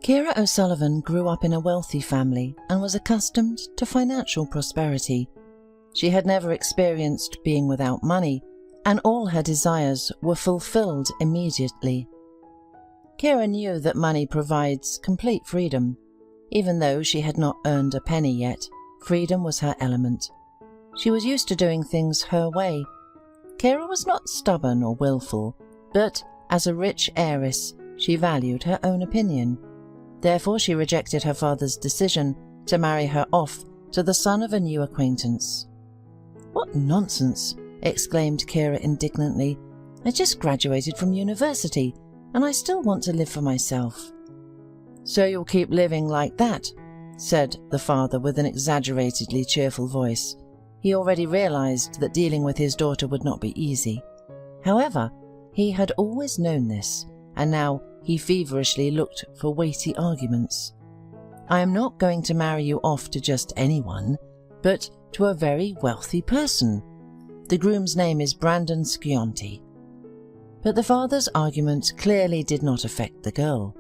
Kira O'Sullivan grew up in a wealthy family and was accustomed to financial prosperity. She had never experienced being without money, and all her desires were fulfilled immediately. Kira knew that money provides complete freedom. Even though she had not earned a penny yet, freedom was her element. She was used to doing things her way. Kira was not stubborn or willful, but as a rich heiress, she valued her own opinion. Therefore, she rejected her father's decision to marry her off to the son of a new acquaintance. "What nonsense!" exclaimed Kira indignantly. "I just graduated from university, and I still want to live for myself." "So you'll keep living like that?" said the father with an exaggeratedly cheerful voice. He already realized that dealing with his daughter would not be easy. However, he had always known this, and now he feverishly looked for weighty arguments. "I am not going to marry you off to just anyone, but to a very wealthy person. The groom's name is Brandon Scionti." But the father's argument clearly did not affect the girl.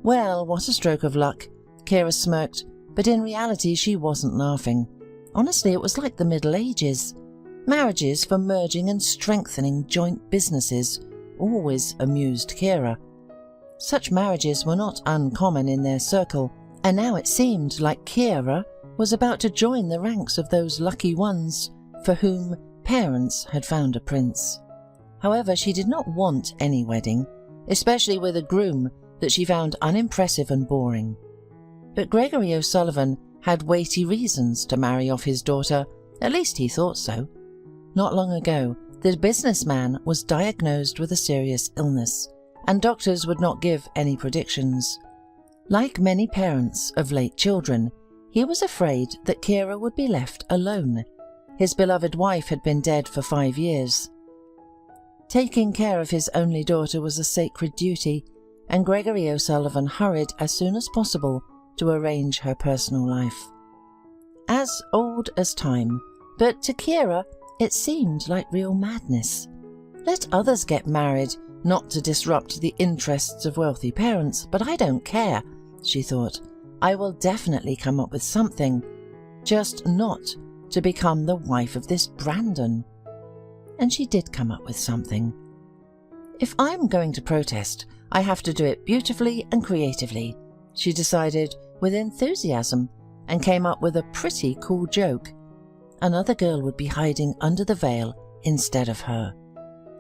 "Well, what a stroke of luck," Kira smirked, but in reality she wasn't laughing. Honestly, it was like the Middle Ages. Marriages for merging and strengthening joint businesses always amused Kira. Such marriages were not uncommon in their circle, and now it seemed like Kira was about to join the ranks of those lucky ones for whom parents had found a prince. However, she did not want any wedding, especially with a groom that she found unimpressive and boring. But Gregory O'Sullivan had weighty reasons to marry off his daughter, at least he thought so. Not long ago, the businessman was diagnosed with a serious illness, and doctors would not give any predictions. Like many parents of late children, he was afraid that Kira would be left alone. His beloved wife had been dead for 5 years. Taking care of his only daughter was a sacred duty, and Gregory O'Sullivan hurried as soon as possible to arrange her personal life. As old as time, but to Kira it seemed like real madness. Let others get married, not to disrupt the interests of wealthy parents, but I don't care, she thought. I will definitely come up with something, just not to become the wife of this Brandon. And she did come up with something. If I'm going to protest, I have to do it beautifully and creatively, she decided with enthusiasm, and came up with a pretty cool joke. Another girl would be hiding under the veil instead of her.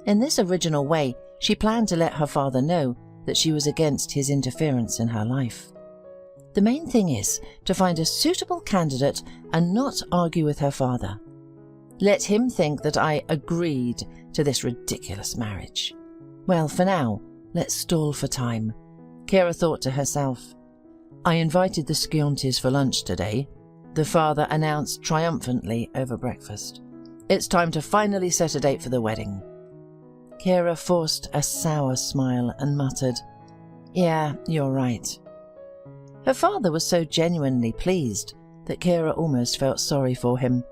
In this original way, she planned to let her father know that she was against his interference in her life. The main thing is to find a suitable candidate and not argue with her father. Let him think that I agreed to this ridiculous marriage. Well, for now, let's stall for time, Kira thought to herself. I invited the Sciontis for lunch today, the father announced triumphantly over breakfast. It's time to finally set a date for the wedding. Kira forced a sour smile and muttered, Yeah, you're right. Her father was so genuinely pleased that Kira almost felt sorry for him,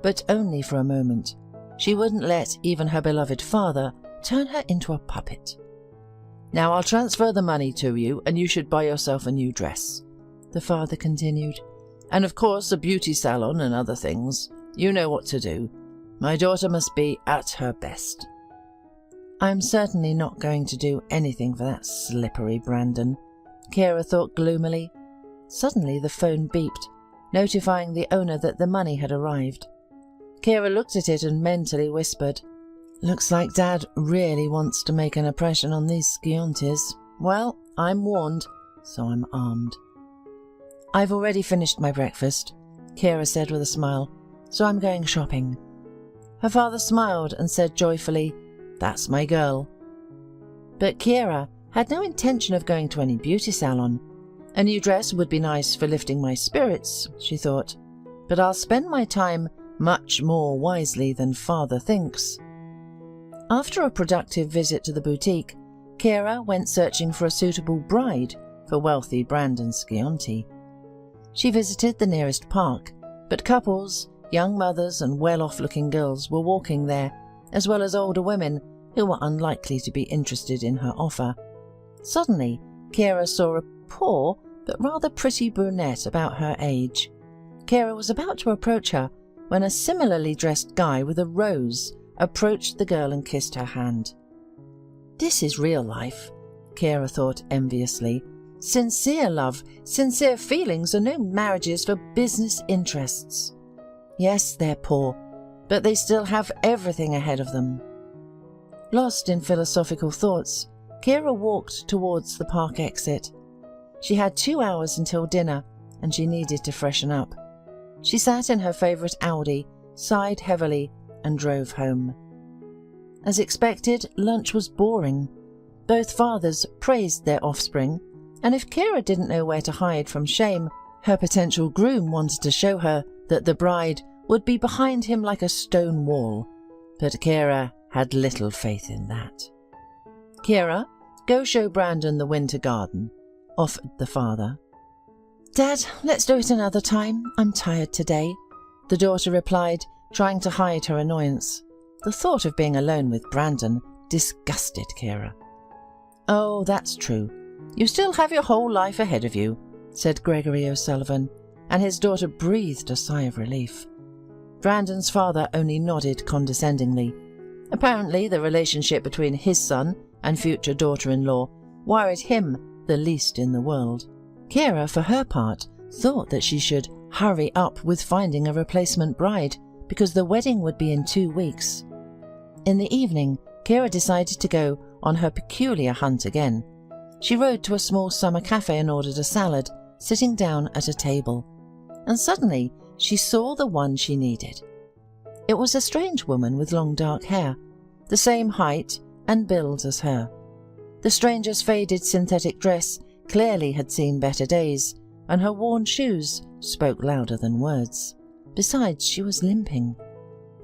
but only for a moment. She wouldn't let even her beloved father turn her into a puppet. Now I'll transfer the money to you, and you should buy yourself a new dress, the father continued. And of course a beauty salon and other things. You know what to do. My daughter must be at her best. I'm certainly not going to do anything for that slippery Brandon, Kira thought gloomily. Suddenly the phone beeped, notifying the owner that the money had arrived. Kira looked at it and mentally whispered, Looks like Dad really wants to make an impression on these Sciontis. Well, I'm warned, so I'm armed. I've already finished my breakfast, Kira said with a smile, so I'm going shopping. Her father smiled and said joyfully, That's my girl. But Kira had no intention of going to any beauty salon. A new dress would be nice for lifting my spirits, she thought, but I'll spend my time much more wisely than father thinks. After a productive visit to the boutique, Kira went searching for a suitable bride for wealthy Brandon Scionti. She visited the nearest park, but couples, young mothers and well-off-looking girls were walking there, as well as older women who were unlikely to be interested in her offer. Suddenly, Kira saw a poor but rather pretty brunette about her age. Kira was about to approach her when a similarly dressed guy with a rose approached the girl and kissed her hand. This is real life, Kira thought enviously. Sincere love, sincere feelings are no marriages for business interests. Yes, they're poor, but they still have everything ahead of them. Lost in philosophical thoughts, Kira walked towards the park exit. She had 2 hours until dinner, and she needed to freshen up. She sat in her favourite Audi, sighed heavily, and drove home. As expected, lunch was boring. Both fathers praised their offspring, and if Kira didn't know where to hide from shame, her potential groom wanted to show her that the bride would be behind him like a stone wall. But Kira had little faith in that. "Kira, go show Brandon the winter garden," offered the father. "Dad, let's do it another time. I'm tired today," the daughter replied, trying to hide her annoyance. The thought of being alone with Brandon disgusted Kira. "Oh, that's true. You still have your whole life ahead of you," said Gregory O'Sullivan, and his daughter breathed a sigh of relief. Brandon's father only nodded condescendingly. Apparently, the relationship between his son and future daughter-in-law worried him the least in the world. Kira, for her part, thought that she should hurry up with finding a replacement bride because the wedding would be in 2 weeks. In the evening, Kira decided to go on her peculiar hunt again. She rode to a small summer cafe and ordered a salad, sitting down at a table. And suddenly, she saw the one she needed. It was a strange woman with long dark hair, the same height and build as her. The stranger's faded synthetic dress clearly had seen better days, and her worn shoes spoke louder than words. Besides, she was limping.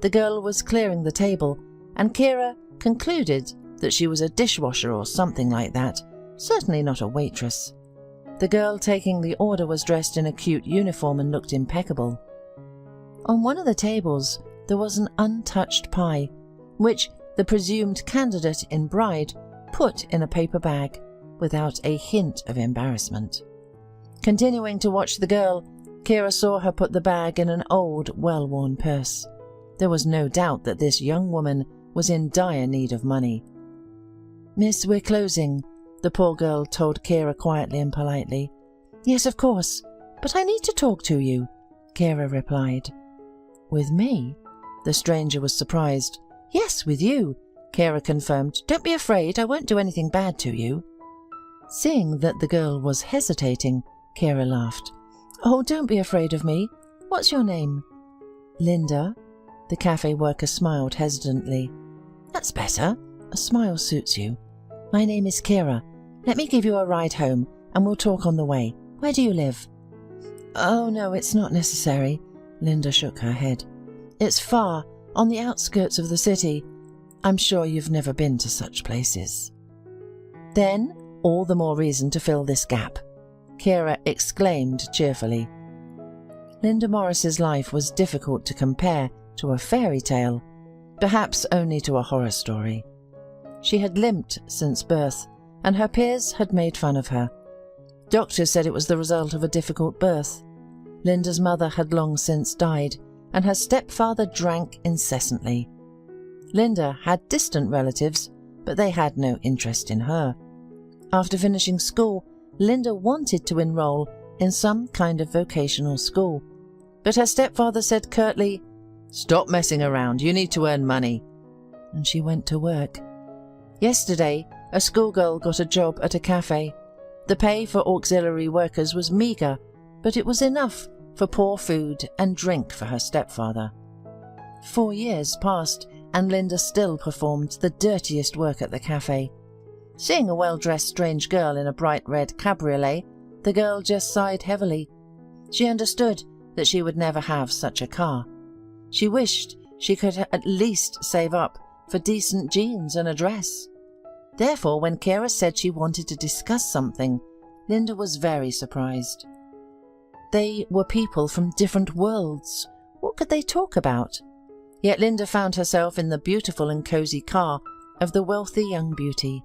The girl was clearing the table, and Kira concluded that she was a dishwasher or something like that, certainly not a waitress. The girl taking the order was dressed in a cute uniform and looked impeccable. On one of the tables there was an untouched pie, which the presumed candidate in bride put in a paper bag, without a hint of embarrassment. Continuing to watch the girl, Kira saw her put the bag in an old, well-worn purse. There was no doubt that this young woman was in dire need of money. "Miss, we're closing," the poor girl told Kira quietly and politely. "Yes, of course, but I need to talk to you," Kira replied. "With me?" The stranger was surprised. "Yes, with you," Kira confirmed. "Don't be afraid, I won't do anything bad to you." Seeing that the girl was hesitating, Kira laughed. "Oh, don't be afraid of me. What's your name?" "Linda." The cafe worker smiled hesitantly. "That's better. A smile suits you. My name is Kira. Let me give you a ride home, and we'll talk on the way. Where do you live?" "Oh, no, it's not necessary." Linda shook her head. "It's far, on the outskirts of the city. I'm sure you've never been to such places." "Then, all the more reason to fill this gap," Kira exclaimed cheerfully. Linda Morris's life was difficult to compare to a fairy tale, perhaps only to a horror story. She had limped since birth, and her peers had made fun of her. Doctors said it was the result of a difficult birth. Linda's mother had long since died, and her stepfather drank incessantly. Linda had distant relatives, but they had no interest in her. After finishing school, Linda wanted to enroll in some kind of vocational school, but her stepfather said curtly, "Stop messing around, you need to earn money," and she went to work. Yesterday, a schoolgirl got a job at a cafe. The pay for auxiliary workers was meagre, but it was enough for poor food and drink for her stepfather. 4 years passed, and Linda still performed the dirtiest work at the cafe. Seeing a well-dressed strange girl in a bright red cabriolet, the girl just sighed heavily. She understood that she would never have such a car. She wished she could at least save up for decent jeans and a dress. Therefore, when Kira said she wanted to discuss something, Linda was very surprised. They were people from different worlds. What could they talk about? Yet Linda found herself in the beautiful and cozy car of the wealthy young beauty.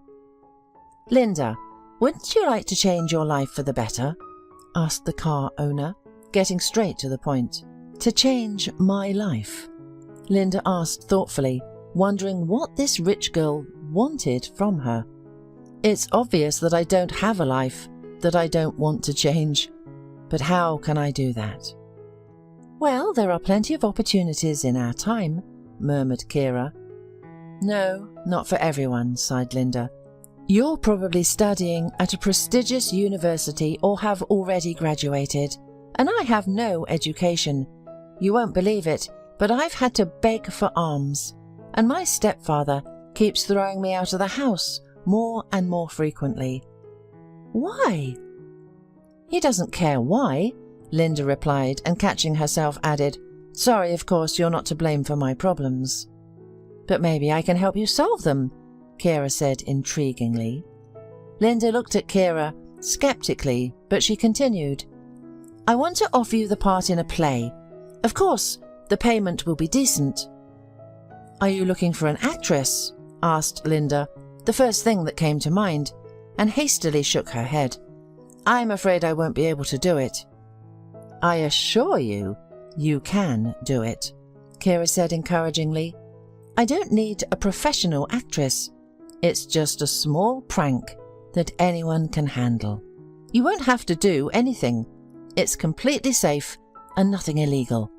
"Linda, "Wouldn't you like to change your life for the better?" asked the car owner, getting straight to the point. "To change my life?" Linda asked thoughtfully, wondering what this rich girl wanted from her. "It's obvious that I don't have a life that I don't want to change. But how can I do that?" "Well, there are plenty of opportunities in our time," murmured Kira. "No, not for everyone," sighed Linda. "You're probably studying at a prestigious university or have already graduated, and I have no education. You won't believe it, but I've had to beg for alms, and my stepfather keeps throwing me out of the house more and more frequently." "Why?" "He doesn't care why," Linda replied, and catching herself added, "Sorry, of course, you're not to blame for my problems." "But maybe I can help you solve them," Kira said intriguingly. Linda looked at Kira skeptically, but she continued, "I want to offer you the part in a play. Of course, the payment will be decent." "Are you looking for an actress?" asked Linda, the first thing that came to mind, and hastily shook her head. "I'm afraid I won't be able to do it." "I assure you, you can do it," Kira said encouragingly. "I don't need a professional actress. It's just a small prank that anyone can handle. You won't have to do anything. It's completely safe and nothing illegal."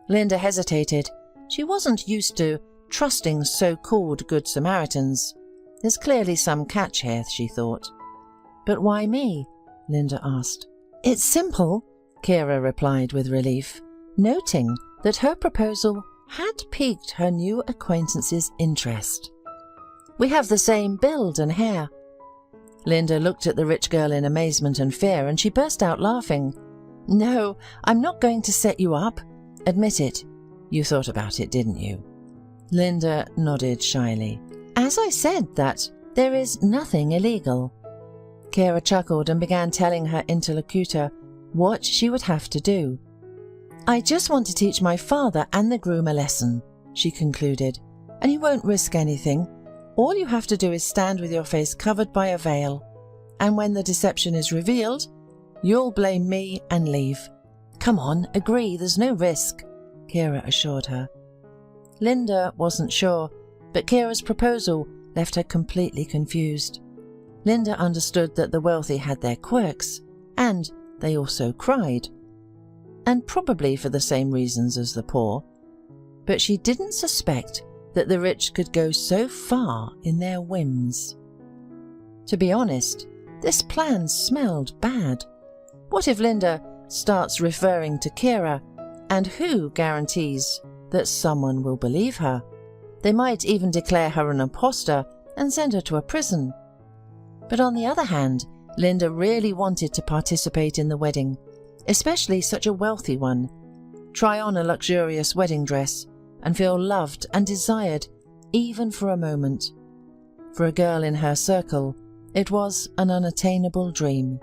Linda hesitated. She wasn't used to trusting so-called Good Samaritans. There's clearly some catch here, she thought. "But why me?" Linda asked. "It's simple," Kira replied with relief, noting that her proposal had piqued her new acquaintance's interest. "We have the same build and hair." Linda looked at the rich girl in amazement and fear, and she burst out laughing. "No, I'm not going to set you up. Admit it. You thought about it, didn't you?" Linda nodded shyly. "As I said that there is nothing illegal." Kira chuckled and began telling her interlocutor what she would have to do. "I just want to teach my father and the groom a lesson," she concluded, "and you won't risk anything. All you have to do is stand with your face covered by a veil, and when the deception is revealed, you'll blame me and leave. Come on, agree, there's no risk," Kira assured her. Linda wasn't sure, but Kira's proposal left her completely confused. Linda understood that the wealthy had their quirks, and they also cried, and probably for the same reasons as the poor, but she didn't suspect that the rich could go so far in their whims. To be honest, this plan smelled bad. What if Linda starts referring to Kira, and who guarantees that someone will believe her? They might even declare her an imposter and send her to a prison. But on the other hand, Linda really wanted to participate in the wedding, especially such a wealthy one, try on a luxurious wedding dress, and feel loved and desired even for a moment. For a girl in her circle, it was an unattainable dream.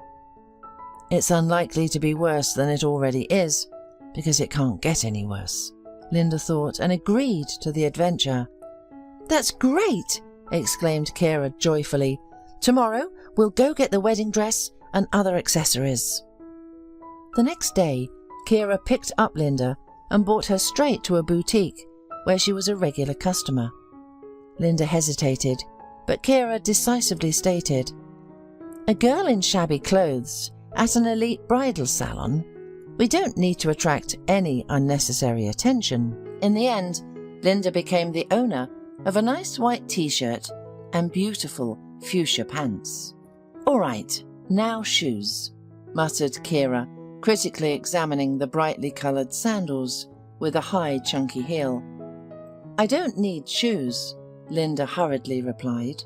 It's unlikely to be worse than it already is, because it can't get any worse, Linda thought, and agreed to the adventure. "That's great!" exclaimed Kira joyfully. "Tomorrow we'll go get the wedding dress and other accessories." The next day, Kira picked up Linda and brought her straight to a boutique where she was a regular customer. Linda hesitated, but Kira decisively stated, "A girl in shabby clothes at an elite bridal salon? We don't need to attract any unnecessary attention." In the end, Linda became the owner of a nice white t-shirt and beautiful fuchsia pants. "All right, now shoes," muttered Kira, critically examining the brightly coloured sandals with a high chunky heel. "I don't need shoes," Linda hurriedly replied.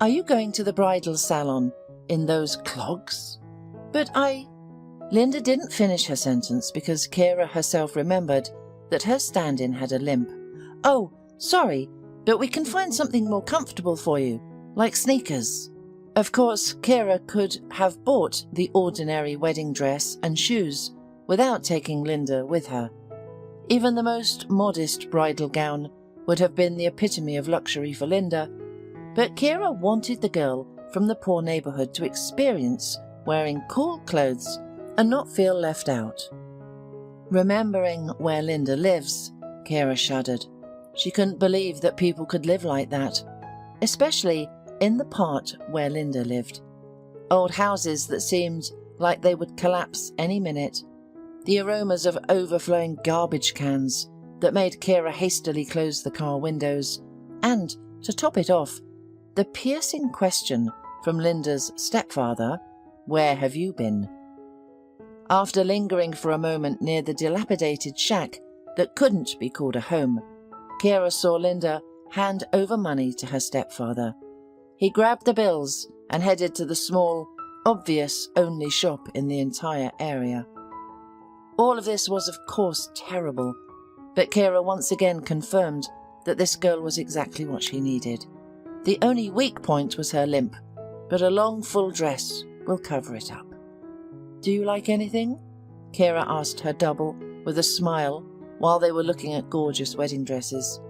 "Are you going to the bridal salon in those clogs?" "But Linda didn't finish her sentence because Kira herself remembered that her stand-in had a limp. "Oh, sorry, but we can find something more comfortable for you, like sneakers." Of course, Kira could have bought the ordinary wedding dress and shoes without taking Linda with her. Even the most modest bridal gown would have been the epitome of luxury for Linda, but Kira wanted the girl from the poor neighbourhood to experience wearing cool clothes and not feel left out. Remembering where Linda lives, Kira shuddered. She couldn't believe that people could live like that, especially in the part where Linda lived. Old houses that seemed like they would collapse any minute. The aromas of overflowing garbage cans that made Kira hastily close the car windows. And, to top it off, the piercing question from Linda's stepfather, "Where have you been?" After lingering for a moment near the dilapidated shack that couldn't be called a home, Kira saw Linda hand over money to her stepfather. He grabbed the bills and headed to the small, obvious only shop in the entire area. All of this was of course terrible, but Kira once again confirmed that this girl was exactly what she needed. The only weak point was her limp, but a long full dress will cover it up. "Do you like anything?" Kira asked her double with a smile while they were looking at gorgeous wedding dresses.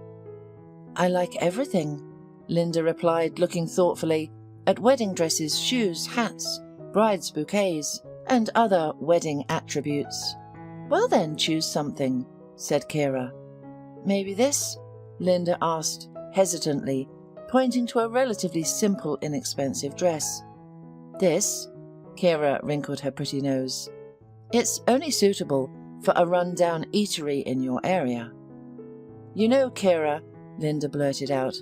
"I like everything," Linda replied, looking thoughtfully at wedding dresses, shoes, hats, bride's bouquets, and other wedding attributes. "Well then, choose something," said Kira. "Maybe this?" Linda asked, hesitantly, pointing to a relatively simple, inexpensive dress. "This?" Kira wrinkled her pretty nose. "It's only suitable for a run-down eatery in your area." "You know, Kira," Linda blurted out,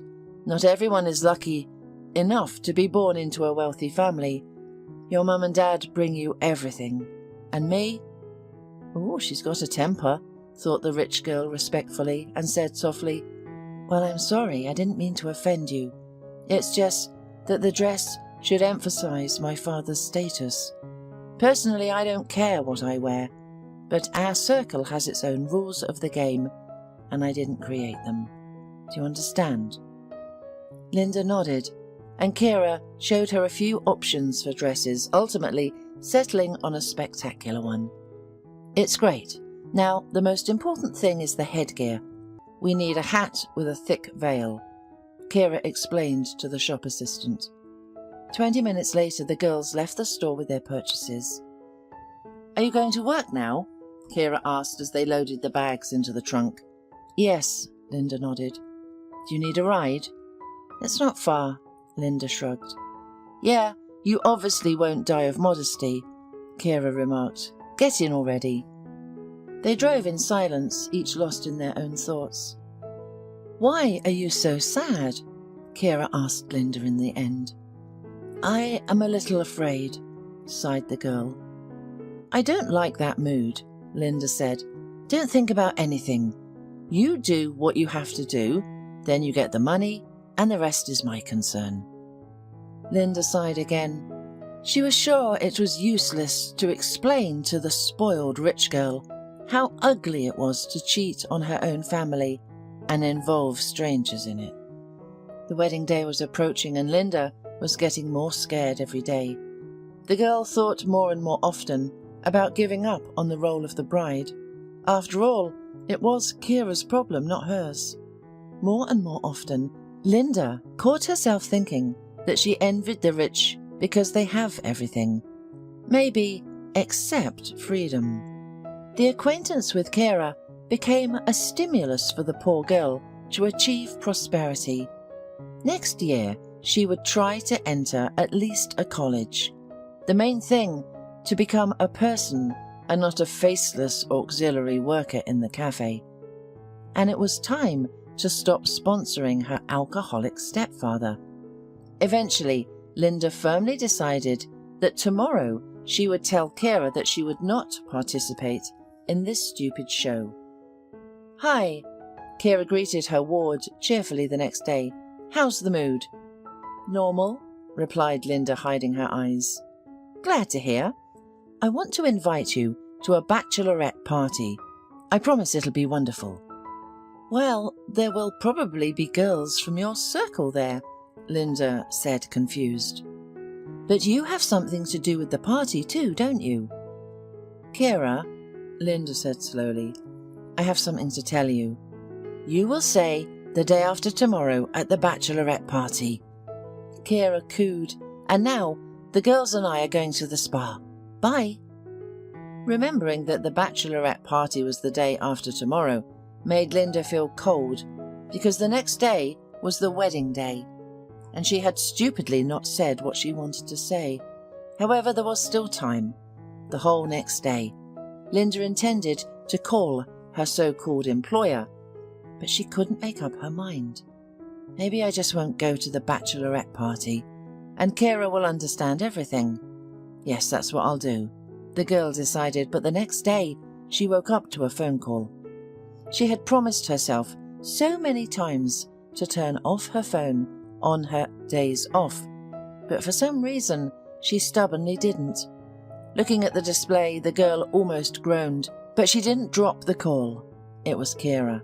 "not everyone is lucky enough to be born into a wealthy family. Your mum and dad bring you everything. And me?" "Oh, she's got a temper," thought the rich girl respectfully, and said softly, "Well, I'm sorry, I didn't mean to offend you. It's just that the dress should emphasize my father's status. Personally, I don't care what I wear, but our circle has its own rules of the game, and I didn't create them. Do you understand?" Linda nodded, and Kira showed her a few options for dresses, ultimately settling on a spectacular one. "It's great. Now, the most important thing is the headgear. We need a hat with a thick veil," Kira explained to the shop assistant. 20 minutes later, the girls left the store with their purchases. "Are you going to work now?" Kira asked as they loaded the bags into the trunk. "Yes," Linda nodded. "Do you need a ride?" "It's not far," Linda shrugged. "Yeah, you obviously won't die of modesty," Kira remarked. "Get in already." They drove in silence, each lost in their own thoughts. "Why are you so sad?" Kira asked Linda in the end. "I am a little afraid," sighed the girl. "I don't like that mood," Linda said. "Don't think about anything. You do what you have to do, then you get the money, and the rest is my concern." Linda sighed again. She was sure it was useless to explain to the spoiled rich girl how ugly it was to cheat on her own family and involve strangers in it. The wedding day was approaching, and Linda was getting more scared every day. The girl thought more and more often about giving up on the role of the bride. After all, it was Kira's problem, not hers. More and more often, Linda caught herself thinking that she envied the rich because they have everything. Maybe except freedom. The acquaintance with Kira became a stimulus for the poor girl to achieve prosperity. Next year, she would try to enter at least a college. The main thing, to become a person and not a faceless auxiliary worker in the cafe. And it was time to stop sponsoring her alcoholic stepfather. Eventually, Linda firmly decided that tomorrow she would tell Kira that she would not participate in this stupid show. "Hi," Kira greeted her ward cheerfully the next day. "How's the mood?" "Normal," replied Linda, hiding her eyes. "Glad to hear. I want to invite you to a bachelorette party. I promise it'll be wonderful." "Well, there will probably be girls from your circle there," Linda said, confused. "But you have something to do with the party too, don't you?" "Kira," Linda said slowly, "I have something to tell you. You will say the day after tomorrow at the bachelorette party." Kira cooed And now the girls and I are going to the spa. Bye." Remembering that the bachelorette party was the day after tomorrow made Linda feel cold, because the next day was the wedding day, and she had stupidly not said what she wanted to say. However, there was still time. The whole next day, Linda intended to call her so-called employer, but she couldn't make up her mind. Maybe I just won't go to the bachelorette party, and Kira will understand everything. Yes, that's what I'll do, the girl decided, but the next day she woke up to a phone call. She had promised herself so many times to turn off her phone on her days off, but for some reason she stubbornly didn't. Looking at the display, the girl almost groaned, but she didn't drop the call. It was Kira.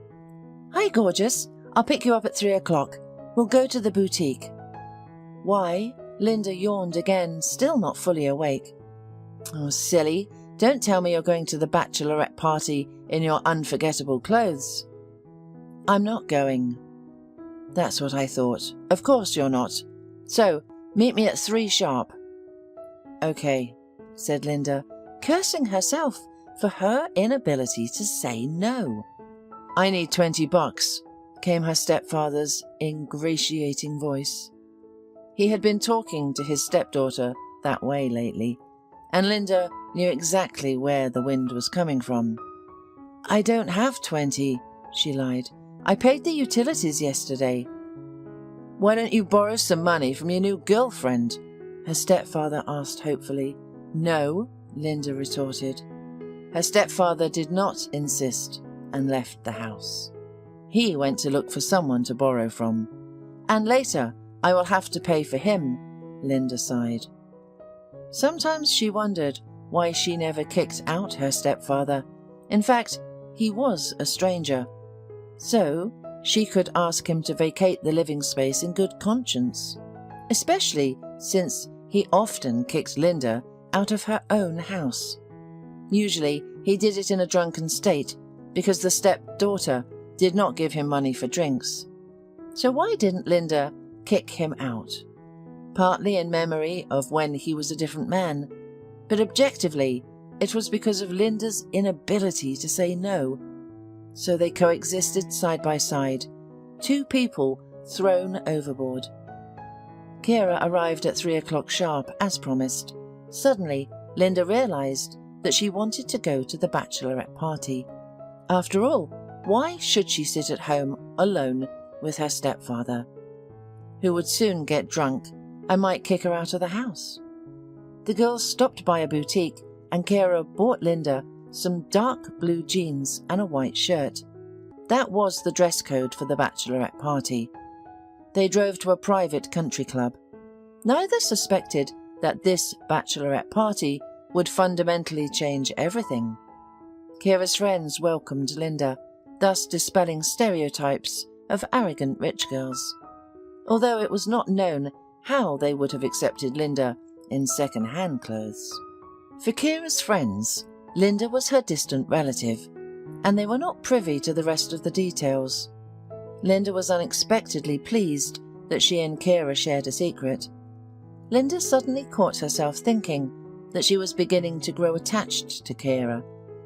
"Hi, gorgeous. I'll pick you up at 3 o'clock. We'll go to the boutique." "Why?" Linda yawned again, still not fully awake. "Oh, silly. Don't tell me you're going to the bachelorette party in your unforgettable clothes." "I'm not going." "That's what I thought. Of course you're not. So, meet me at 3 sharp." "Okay," said Linda, cursing herself for her inability to say no. "I need $20, came her stepfather's ingratiating voice. He had been talking to his stepdaughter that way lately, and Linda knew exactly where the wind was coming from. "I don't have 20, she lied. "I paid the utilities yesterday." "Why don't you borrow some money from your new girlfriend?" her stepfather asked hopefully. "No," Linda retorted. Her stepfather did not insist and left the house. He went to look for someone to borrow from. "And later I will have to pay for him," Linda sighed. Sometimes she wondered why she never kicked out her stepfather. In fact, he was a stranger, so she could ask him to vacate the living space in good conscience, especially since he often kicked Linda out of her own house. Usually he did it in a drunken state because the stepdaughter did not give him money for drinks. So why didn't Linda kick him out? Partly in memory of when he was a different man, but objectively it was because of Linda's inability to say no. So they coexisted side by side, 2 people thrown overboard. Kira arrived at 3 o'clock sharp, as promised. Suddenly, Linda realized that she wanted to go to the bachelorette party. After all, why should she sit at home alone with her stepfather, who would soon get drunk and might kick her out of the house? The girls stopped by a boutique, and Kira bought Linda some dark blue jeans and a white shirt. That was the dress code for the bachelorette party. They drove to a private country club. Neither suspected that this bachelorette party would fundamentally change everything. Kira's friends welcomed Linda, thus dispelling stereotypes of arrogant rich girls, although it was not known how they would have accepted Linda in second-hand clothes. For Kira's friends, Linda was her distant relative, and they were not privy to the rest of the details. Linda was unexpectedly pleased that she and Kira shared a secret. Linda suddenly caught herself thinking that she was beginning to grow attached to Kira,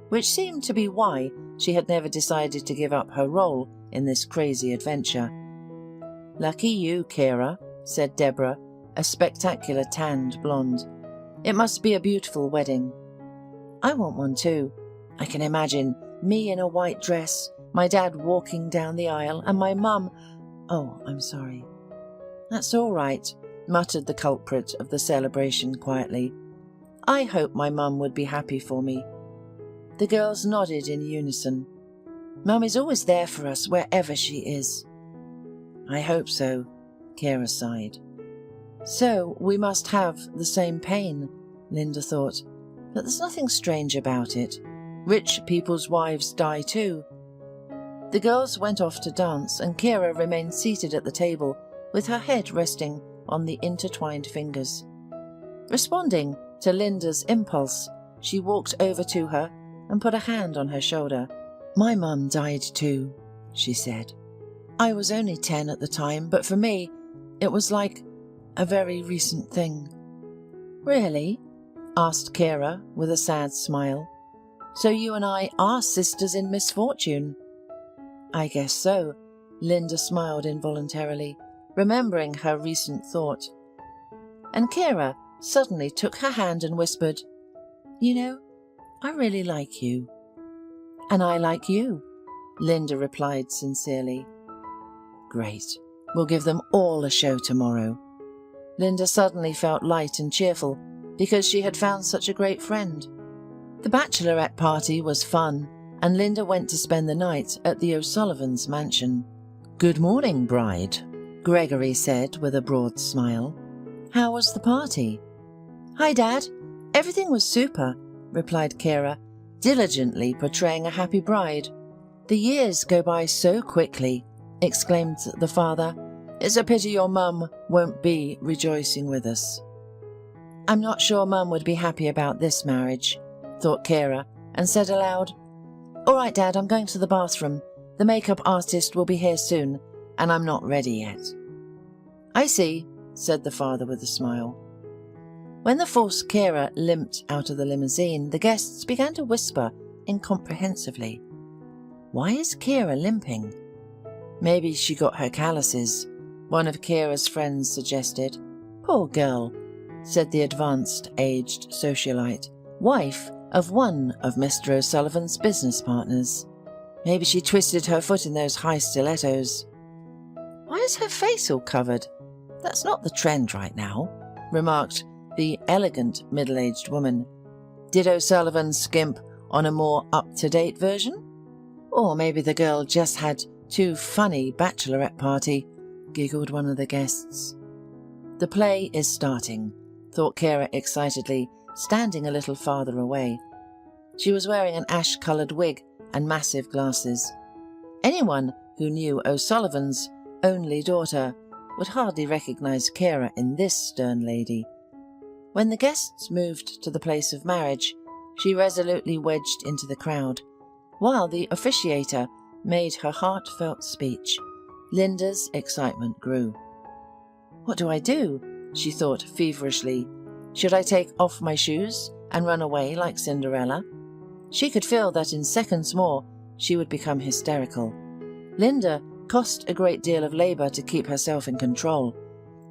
which seemed to be why she had never decided to give up her role in this crazy adventure. "Lucky you, Kira," said Deborah, a spectacular tanned blonde. "It must be a beautiful wedding." "I want one too. I can imagine me in a white dress, my dad walking down the aisle, and my mum—" "Oh, I'm sorry." "That's all right," muttered the culprit of the celebration quietly. "I hope my mum would be happy for me." The girls nodded in unison. "Mum is always there for us wherever she is." "I hope so," Kira sighed. "So we must have the same pain," Linda thought. "But there's nothing strange about it. Rich people's wives die too." The girls went off to dance, and Kira remained seated at the table with her head resting on the intertwined fingers. Responding to Linda's impulse, she walked over to her and put a hand on her shoulder. "My mum died too," she said. "I was only 10 at the time, but for me, it was like a very recent thing." "Really?" asked Kira with a sad smile. "So you and I are sisters in misfortune?" "I guess so." Linda smiled involuntarily, remembering her recent thought. And Kira suddenly took her hand and whispered, "You know, I really like you." "And I like you," Linda replied sincerely. "Great. We'll give them all a show tomorrow." Linda suddenly felt light and cheerful because she had found such a great friend. The bachelorette party was fun, and Linda went to spend the night at the O'Sullivans' mansion. "Good morning, bride," Gregory said with a broad smile. "How was the party?" "Hi, Dad. Everything was super," replied Kira, diligently portraying a happy bride. "The years go by so quickly," exclaimed the father. "It's a pity your mum won't be rejoicing with us." "I'm not sure Mum would be happy about this marriage," thought Kira, and said aloud, "All right, Dad, I'm going to the bathroom. The makeup artist will be here soon, and I'm not ready yet." "I see," said the father with a smile. When the false Kira limped out of the limousine, the guests began to whisper incomprehensively. "Why is Kira limping?" "Maybe she got her calluses," one of Kira's friends suggested. "Poor girl," said the advanced-aged socialite, wife of one of Mr. O'Sullivan's business partners. "Maybe she twisted her foot in those high stilettos." "Why is her face all covered? That's not the trend right now," remarked the elegant middle-aged woman. "Did O'Sullivan skimp on a more up-to-date version? Or maybe the girl just had too funny bachelorette party," giggled one of the guests. "The play is starting," thought Kira excitedly, standing a little farther away. She was wearing an ash-coloured wig and massive glasses. Anyone who knew O'Sullivan's only daughter would hardly recognise Kira in this stern lady. When the guests moved to the place of marriage, she resolutely wedged into the crowd, while the officiator made her heartfelt speech. Linda's excitement grew. "What do I do?" she thought feverishly. "Should I take off my shoes and run away like Cinderella?" She could feel that in seconds more she would become hysterical. Linda cost a great deal of labour to keep herself in control.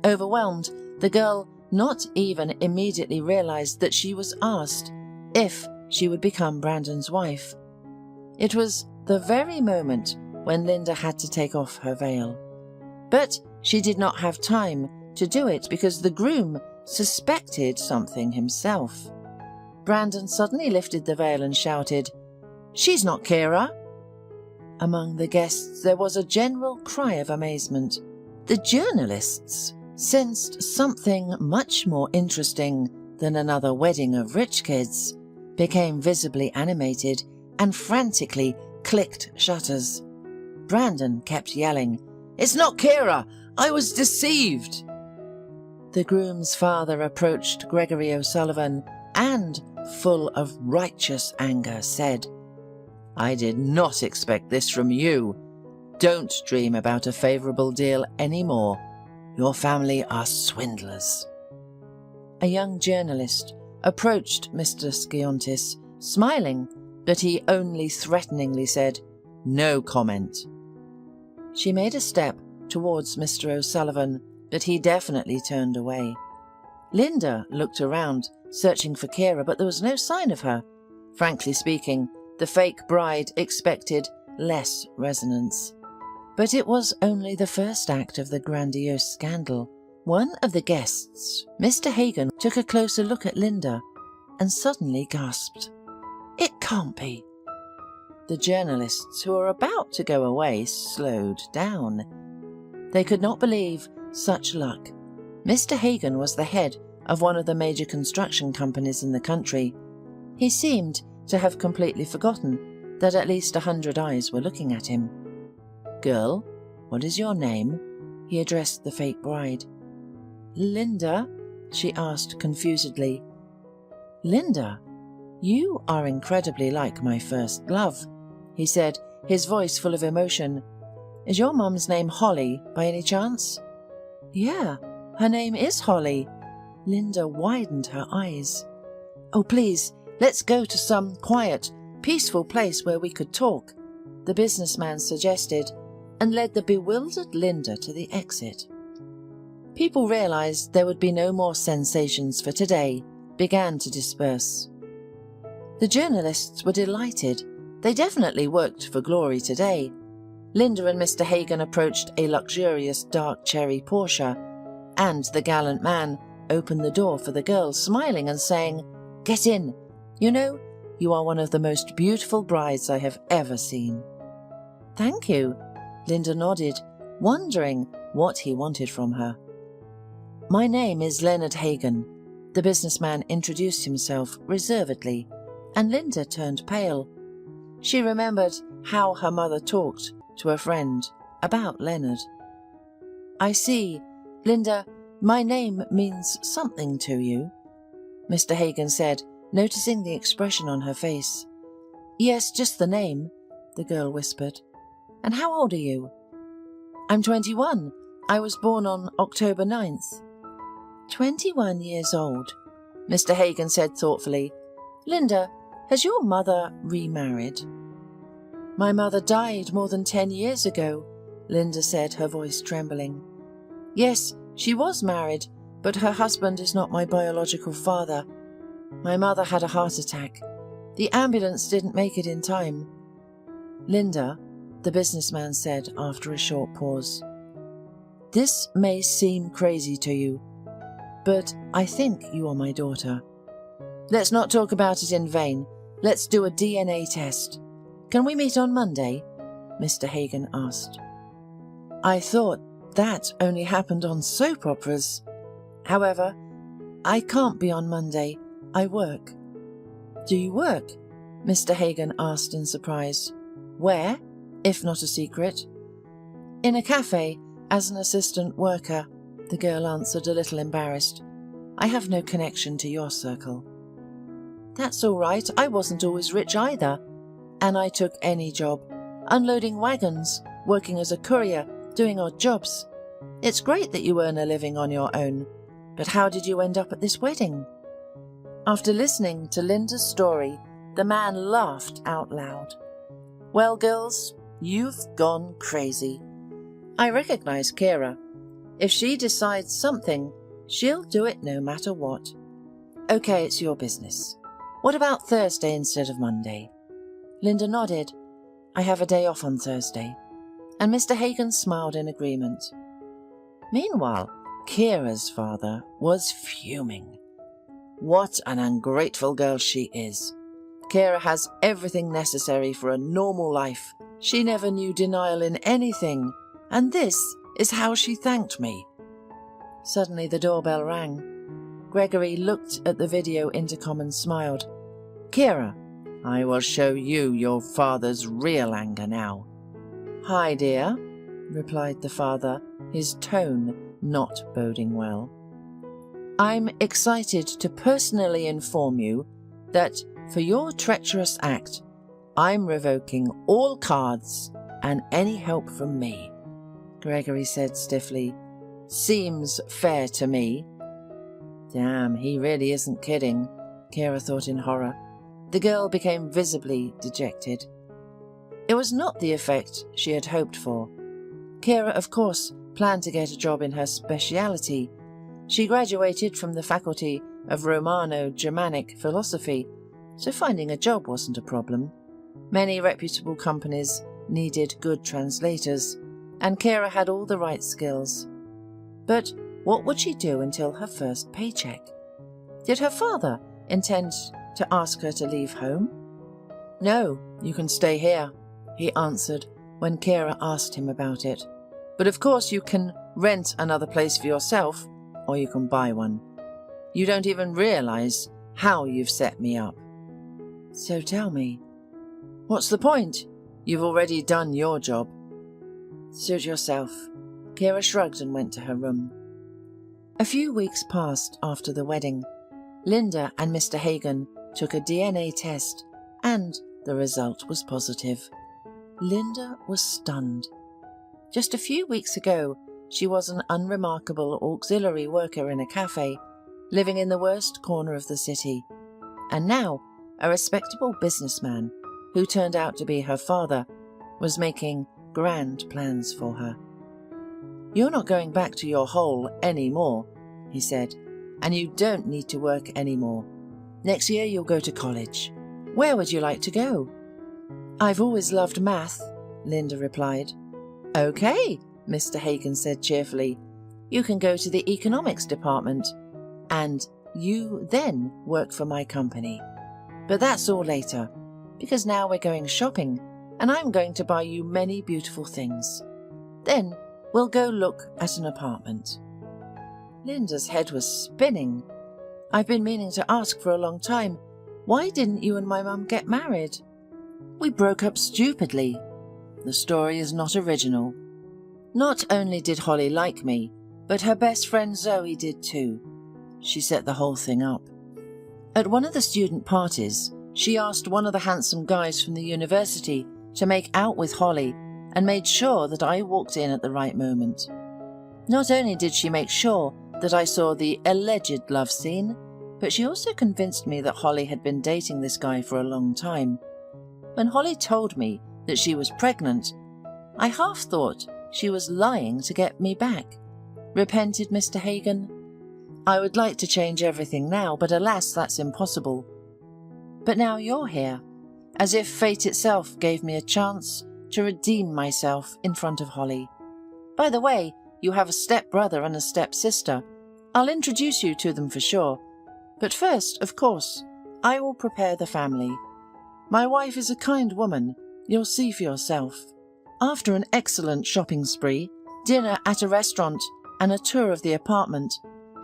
Overwhelmed, the girl not even immediately realised that she was asked if she would become Brandon's wife. It was the very moment when Linda had to take off her veil. But she did not have time to do it because the groom suspected something himself. Brandon suddenly lifted the veil and shouted, "She's not Kira!" Among the guests there was a general cry of amazement. The journalists sensed something much more interesting than another wedding of rich kids, became visibly animated and frantically clicked shutters. Brandon kept yelling, "It's not Kira! I was deceived!" The groom's father approached Gregory O'Sullivan and, full of righteous anger, said, "I did not expect this from you. Don't dream about a favourable deal anymore. Your family are swindlers." A young journalist approached Mr. Skiontis, smiling, but he only threateningly said, "No comment." She made a step towards Mr. O'Sullivan, but he definitely turned away. Linda looked around, searching for Kira, but there was no sign of her. Frankly speaking, the fake bride expected less resonance. But it was only the first act of the grandiose scandal. One of the guests, Mr. Hagan, took a closer look at Linda and suddenly gasped, "It can't be." The journalists, who were about to go away, slowed down. They could not believe such luck. Mr. Hagan was the head of one of the major construction companies in the country. He seemed to have completely forgotten that at least 100 eyes were looking at him. "Girl, what is your name?" he addressed the fake bride. "Linda?" she asked confusedly. "Linda, you are incredibly like my first love," he said, his voice full of emotion. "Is your mum's name Holly, by any chance?" "Yeah, Her name is Holly. Linda widened her eyes. Oh, please, let's go to some quiet, peaceful place where we could talk, the businessman suggested, and led the bewildered Linda to the exit. People realized there would be no more sensations for today, began to disperse. The journalists were delighted. They definitely worked for glory today. Linda and Mr. Hagen approached a luxurious dark cherry Porsche, and the gallant man opened the door for the girl, smiling and saying, "Get in. You know, you are one of the most beautiful brides I have ever seen." "Thank you," Linda nodded, wondering what he wanted from her. "My name is Leonard Hagen," the businessman introduced himself reservedly, and Linda turned pale. She remembered how her mother talked to a friend about Leonard. "I see. Linda, my name means something to you," Mr. Hagen said, noticing the expression on her face. "Yes, just the name," the girl whispered. "And how old are you?" "I'm 21. I was born on October 9th. 21 years old," Mr. Hagen said thoughtfully. "Linda, has your mother remarried?" "My mother died more than 10 years ago," Linda said, her voice trembling. "Yes, she was married, but her husband is not my biological father. My mother had a heart attack. The ambulance didn't make it in time." "Linda," the businessman said after a short pause, "this may seem crazy to you, but I think you are my daughter. Let's not talk about it in vain. Let's do a DNA test. Can we meet on Monday?" Mr. Hagen asked. "I thought that only happened on soap operas. However, I can't be on Monday. I work." "Do you work?" Mr. Hagen asked in surprise. "Where, if not a secret?" "In a cafe, as an assistant worker," the girl answered, a little embarrassed. "I have no connection to your circle." "That's all right. I wasn't always rich either. And I took any job. Unloading wagons, working as a courier, doing odd jobs. It's great that you earn a living on your own. But how did you end up at this wedding?" After listening to Linda's story, the man laughed out loud. "Well, girls, you've gone crazy. I recognize Kira. If she decides something, she'll do it no matter what. Okay, it's your business. What about Thursday instead of Monday?" Linda nodded. "I have a day off on Thursday." And Mr. Hagen smiled in agreement. Meanwhile, Kira's father was fuming. "What an ungrateful girl she is. Kira has everything necessary for a normal life. She never knew denial in anything, and this is how she thanked me." Suddenly the doorbell rang. Gregory looked at the video intercom and smiled. "Kira, I will show you your father's real anger now." "Hi, dear," replied the father, his tone not boding well. "I'm excited to personally inform you that for your treacherous act, I'm revoking all cards and any help from me," Gregory said stiffly. "Seems fair to me." Damn, he really isn't kidding, Kira thought in horror. The girl became visibly dejected. It was not the effect she had hoped for. Kira, of course, planned to get a job in her speciality. She graduated from the Faculty of Romano-Germanic Philosophy, so finding a job wasn't a problem. Many reputable companies needed good translators, and Kira had all the right skills. But what would she do until her first paycheck? Did her father intend to ask her to leave home? "No, you can stay here," he answered when Kira asked him about it. "But of course you can rent another place for yourself, or you can buy one. You don't even realize how you've set me up." "So tell me." "What's the point? You've already done your job." "Suit yourself." Kira shrugged and went to her room. A few weeks passed after the wedding. Linda and Mr. Hagen took a DNA test, and the result was positive. Linda was stunned. Just a few weeks ago, She was an unremarkable auxiliary worker in a cafe, living in the worst corner of the city, and now a respectable businessman, who turned out to be her father, was making grand plans for her. "You're not going back to your hole anymore," he said, "and you don't need to work anymore. Next year you'll go to college. Where would you like to go?" "I've always loved math," Linda replied. "Okay," Mr. Hagen said cheerfully. "You can go to the economics department, and you then work for my company. But that's all later, because now we're going shopping, and I'm going to buy you many beautiful things. Then we'll go look at an apartment." Linda's head was spinning. "I've been meaning to ask for a long time. Why didn't you and my mum get married?" "We broke up stupidly." The story is not original. "Not only did Holly like me, but her best friend Zoe did too." She set the whole thing up. At one of the student parties, she asked one of the handsome guys from the university to make out with Holly and made sure that I walked in at the right moment. Not only did she make sure that I saw the alleged love scene, but she also convinced me that Holly had been dating this guy for a long time. When Holly told me that she was pregnant, I half thought she was lying to get me back," repented Mr. Hagen. "I would like to change everything now, but alas, that's impossible. But now you're here, as if fate itself gave me a chance to redeem myself in front of Holly. By the way, you have a step-brother and a step-sister. I'll introduce you to them for sure. But first, of course, I will prepare the family. My wife is a kind woman, you'll see for yourself." After an excellent shopping spree, dinner at a restaurant, and a tour of the apartment,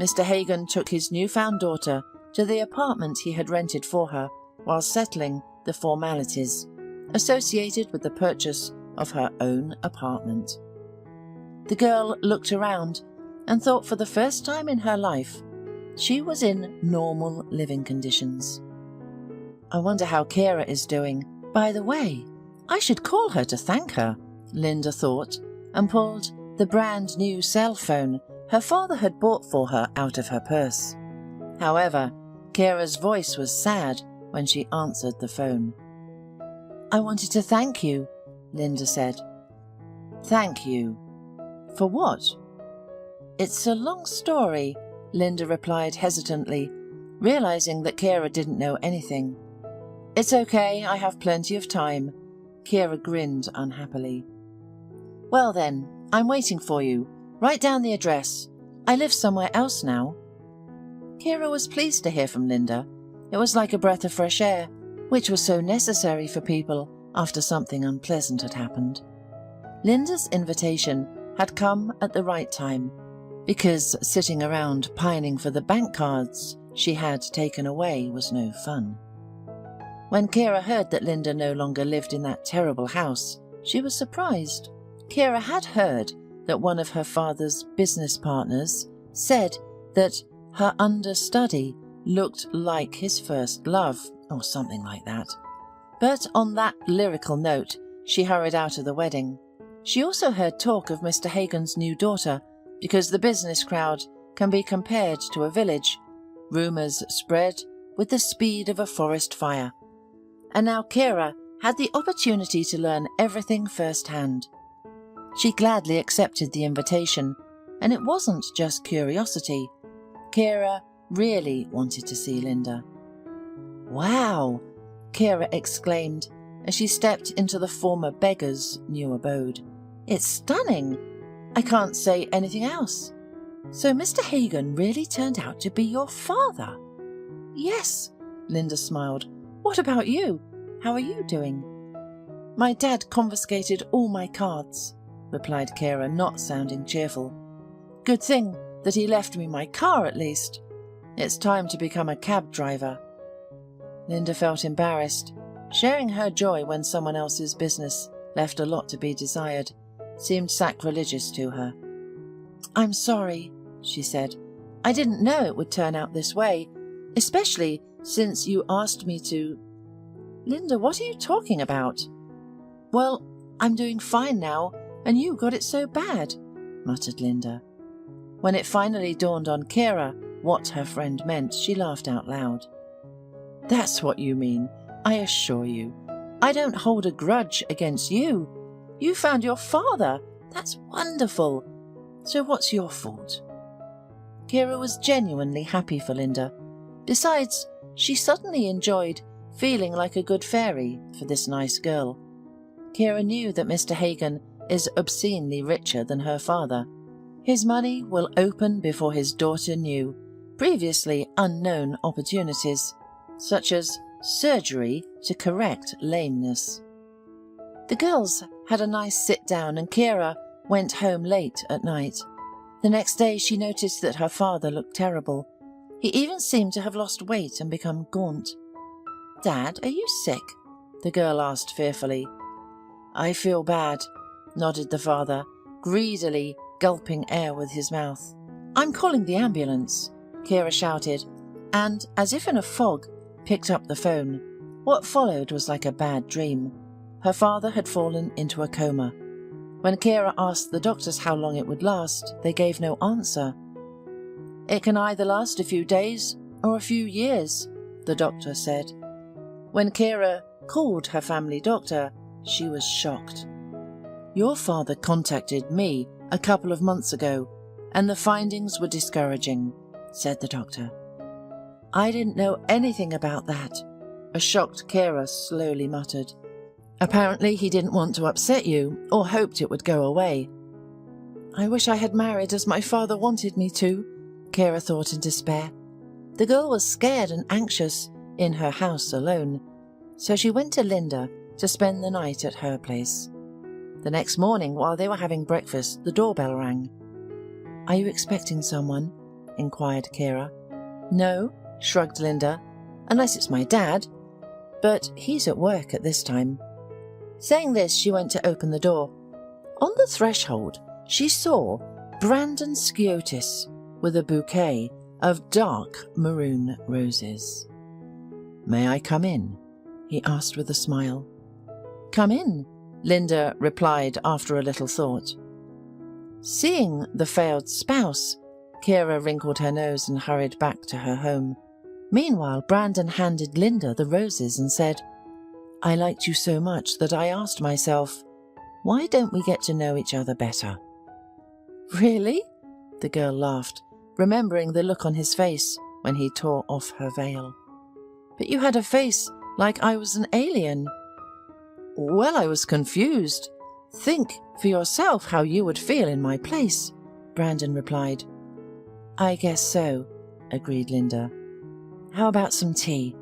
Mr. Hagen took his newfound daughter to the apartment he had rented for her while settling the formalities associated with the purchase of her own apartment. The girl looked around and thought for the first time in her life she was in normal living conditions. "I wonder how Kira is doing. By the way, I should call her to thank her," Linda thought, and pulled the brand new cell phone her father had bought for her out of her purse. However, Kira's voice was sad when she answered the phone. "I wanted to thank you," Linda said. "Thank you? For what?" "It's a long story," Linda replied hesitantly, realizing that Kira didn't know anything. "It's okay, I have plenty of time." Kira grinned unhappily. "Well then, I'm waiting for you. Write down the address. I live somewhere else now." Kira was pleased to hear from Linda. It was like a breath of fresh air, which was so necessary for people after something unpleasant had happened. Linda's invitation had come at the right time, because sitting around pining for the bank cards she had taken away was no fun. When Kira heard that Linda no longer lived in that terrible house, she was surprised. Kira had heard that one of her father's business partners said that her understudy looked like his first love, or something like that. But on that lyrical note, she hurried out of the wedding. She also heard talk of Mr. Hagen's new daughter, because the business crowd can be compared to a village. Rumours spread with the speed of a forest fire. And now Kira had the opportunity to learn everything firsthand. She gladly accepted the invitation, and it wasn't just curiosity. Kira really wanted to see Linda. "Wow!" Kira exclaimed as she stepped into the former beggar's new abode. "It's stunning! I can't say anything else. So Mr. Hagen really turned out to be your father?" "Yes," Linda smiled. "What about you? How are you doing?" "My dad confiscated all my cards," replied Kira, not sounding cheerful. "Good thing that he left me my car at least. It's time to become a cab driver." Linda felt embarrassed. Sharing her joy when someone else's business left a lot to be desired seemed sacrilegious to her. "I'm sorry," she said. "I didn't know it would turn out this way, especially since you asked me to." "Linda, what are you talking about?" "Well, I'm doing fine now, and you got it so bad." muttered Linda. When it finally dawned on Kira what her friend meant, she laughed out loud. That's what you mean, I assure you. I don't hold a grudge against you. You found your father. That's wonderful. So what's your fault? Kira was genuinely happy for Linda. Besides, she suddenly enjoyed feeling like a good fairy for this nice girl. Kira knew that Mr. Hagen is obscenely richer than her father. His money will open before his daughter knew previously unknown opportunities, such as surgery to correct lameness. The girls had a nice sit-down and Kira went home late at night. The next day she noticed that her father looked terrible. He even seemed to have lost weight and become gaunt. "Dad, are you sick?" the girl asked fearfully. "I feel bad," nodded the father, greedily gulping air with his mouth. "I'm calling the ambulance," Kira shouted, and, as if in a fog, picked up the phone. What followed was like a bad dream. Her father had fallen into a coma. When Kira asked the doctors how long it would last, they gave no answer. "It can either last a few days or a few years," the doctor said. When Kira called her family doctor, she was shocked. "Your father contacted me a couple of months ago, and the findings were discouraging," said the doctor. "I didn't know anything about that," a shocked Kira slowly muttered. "Apparently he didn't want to upset you, or hoped it would go away." "I wish I had married as my father wanted me to," Kira thought in despair. The girl was scared and anxious in her house alone, so she went to Linda to spend the night at her place. The next morning, while they were having breakfast, the doorbell rang. "Are you expecting someone?" inquired Kira. "No," shrugged Linda, "unless it's my dad. But he's at work at this time." Saying this, she went to open the door. On the threshold, she saw Brandon Sciotis with a bouquet of dark maroon roses. "May I come in?" he asked with a smile. "Come in," Linda replied after a little thought. Seeing the failed spouse, Kira wrinkled her nose and hurried back to her home. Meanwhile, Brandon handed Linda the roses and said, "I liked you so much that I asked myself, why don't we get to know each other better?" "Really?" the girl laughed, remembering the look on his face when he tore off her veil. "But you had a face like I was an alien." "Well, I was confused. Think for yourself how you would feel in my place," Brandon replied. "I guess so," agreed Linda. "How about some tea?"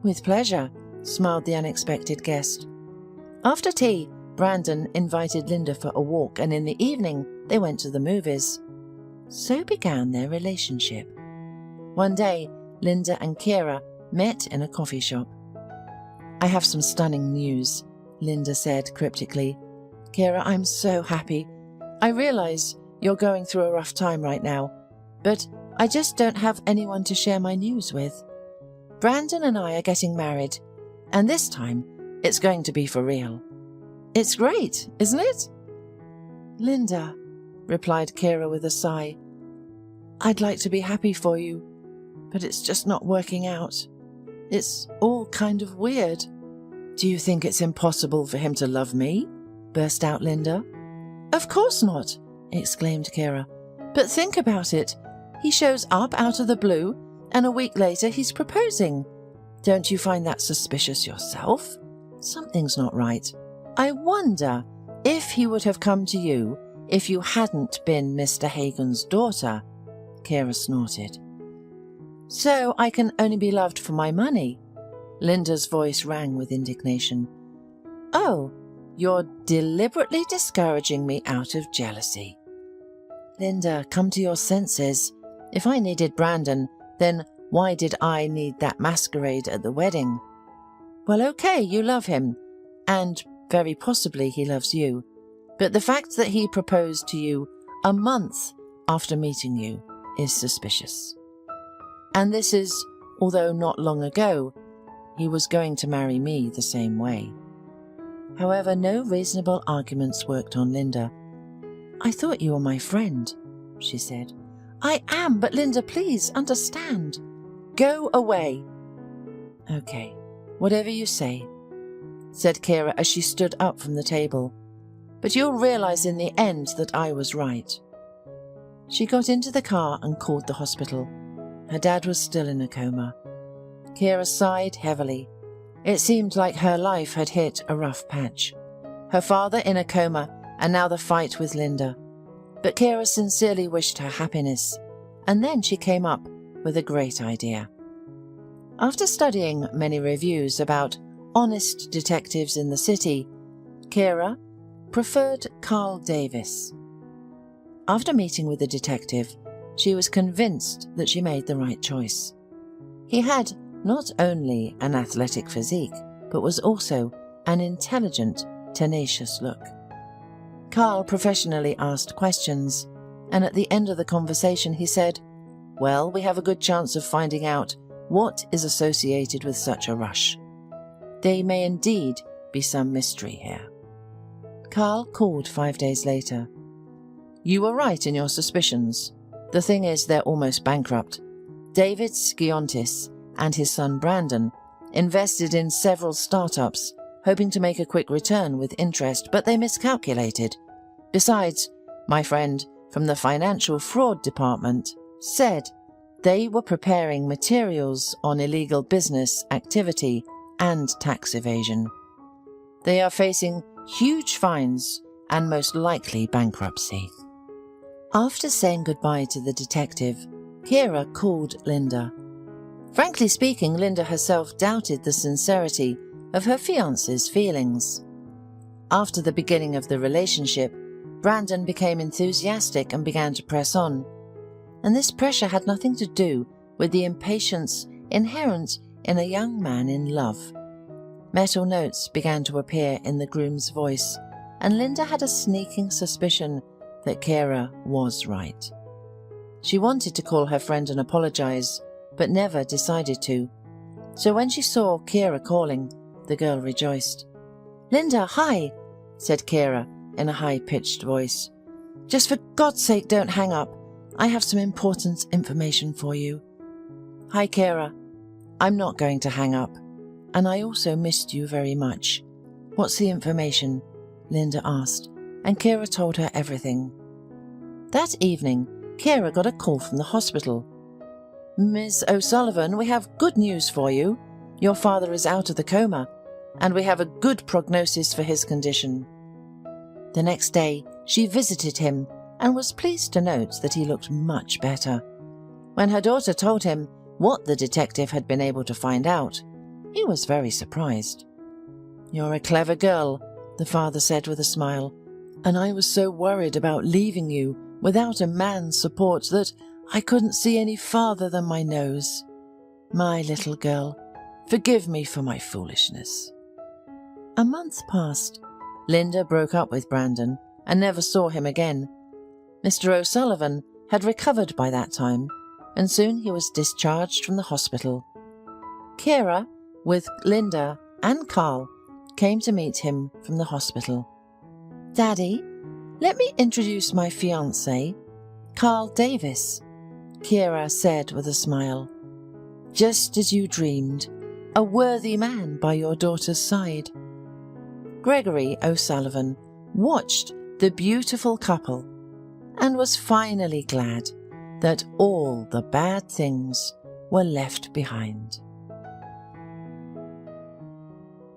"With pleasure," smiled the unexpected guest. After tea, Brandon invited Linda for a walk, and in the evening they went to the movies. So began their relationship. One day, Linda and Kira met in a coffee shop. "I have some stunning news," Linda said cryptically. "Kira, I'm so happy. I realize you're going through a rough time right now, but I just don't have anyone to share my news with. Brandon and I are getting married, and this time it's going to be for real. It's great, isn't it?" "Linda," replied Kira with a sigh, "I'd like to be happy for you, but it's just not working out. It's all kind of weird." "Do you think it's impossible for him to love me?" burst out Linda. "Of course not," exclaimed Kira. "But think about it. He shows up out of the blue, and a week later he's proposing. Don't you find that suspicious yourself? Something's not right. I wonder if he would have come to you if you hadn't been Mr. Hagen's daughter," Kira snorted. "So I can only be loved for my money?" Linda's voice rang with indignation. "Oh, you're deliberately discouraging me out of jealousy." "Linda, come to your senses. If I needed Brandon, then why did I need that masquerade at the wedding?" "Well, okay, you love him, and very possibly he loves you. But the fact that he proposed to you a month after meeting you is suspicious. And this is, although not long ago, he was going to marry me the same way." However, no reasonable arguments worked on Linda. I thought you were my friend, she said. I am, but Linda, please understand. Go away. Okay, whatever you say, said Kira as she stood up from the table. But you'll realize in the end that I was right. She got into the car and called the hospital. Her dad was still in a coma. Kira sighed heavily. It seemed like her life had hit a rough patch. Her father in a coma, and now the fight with Linda. But Kira sincerely wished her happiness, and then she came up with a great idea. After studying many reviews about honest detectives in the city, Kira preferred Carl Davis. After meeting with the detective, she was convinced that she made the right choice. He had not only an athletic physique, but was also an intelligent, tenacious look. Carl professionally asked questions, and at the end of the conversation he said, "Well, we have a good chance of finding out what is associated with such a rush. There may indeed be some mystery here." Carl called 5 days later. "You were right in your suspicions. The thing is, they're almost bankrupt. David Skiontis and his son Brandon invested in several startups, hoping to make a quick return with interest, but they miscalculated. Besides, my friend from the financial fraud department said they were preparing materials on illegal business activity and tax evasion. They are facing huge fines and most likely bankruptcy." After saying goodbye to the detective, Kira called Linda. Frankly speaking, Linda herself doubted the sincerity of her fiancé's feelings. After the beginning of the relationship, Brandon became enthusiastic and began to press on, and this pressure had nothing to do with the impatience inherent in a young man in love. Metal notes began to appear in the groom's voice, and Linda had a sneaking suspicion that Kira was right. She wanted to call her friend and apologize, but never decided to. So when she saw Kira calling, the girl rejoiced. "Linda, hi," said Kira in a high-pitched voice. "Just for God's sake, don't hang up. I have some important information for you." "Hi, Kira. I'm not going to hang up. And I also missed you very much." "What's the information?" Linda asked, and Kira told her everything. That evening, Kira got a call from the hospital. "Ms. O'Sullivan, we have good news for you. Your father is out of the coma, and we have a good prognosis for his condition." The next day, she visited him and was pleased to note that he looked much better. When her daughter told him what the detective had been able to find out, he was very surprised. "You're a clever girl," the father said with a smile, "and I was so worried about leaving you without a man's support that I couldn't see any farther than my nose. My little girl, forgive me for my foolishness." A month passed. Linda broke up with Brandon and never saw him again. Mr. O'Sullivan had recovered by that time, and soon he was discharged from the hospital. Kira, with Linda and Carl, came to meet him from the hospital. "Daddy, let me introduce my fiancé, Carl Davis," Kira said with a smile. "Just as you dreamed, a worthy man by your daughter's side." Gregory O'Sullivan watched the beautiful couple and was finally glad that all the bad things were left behind.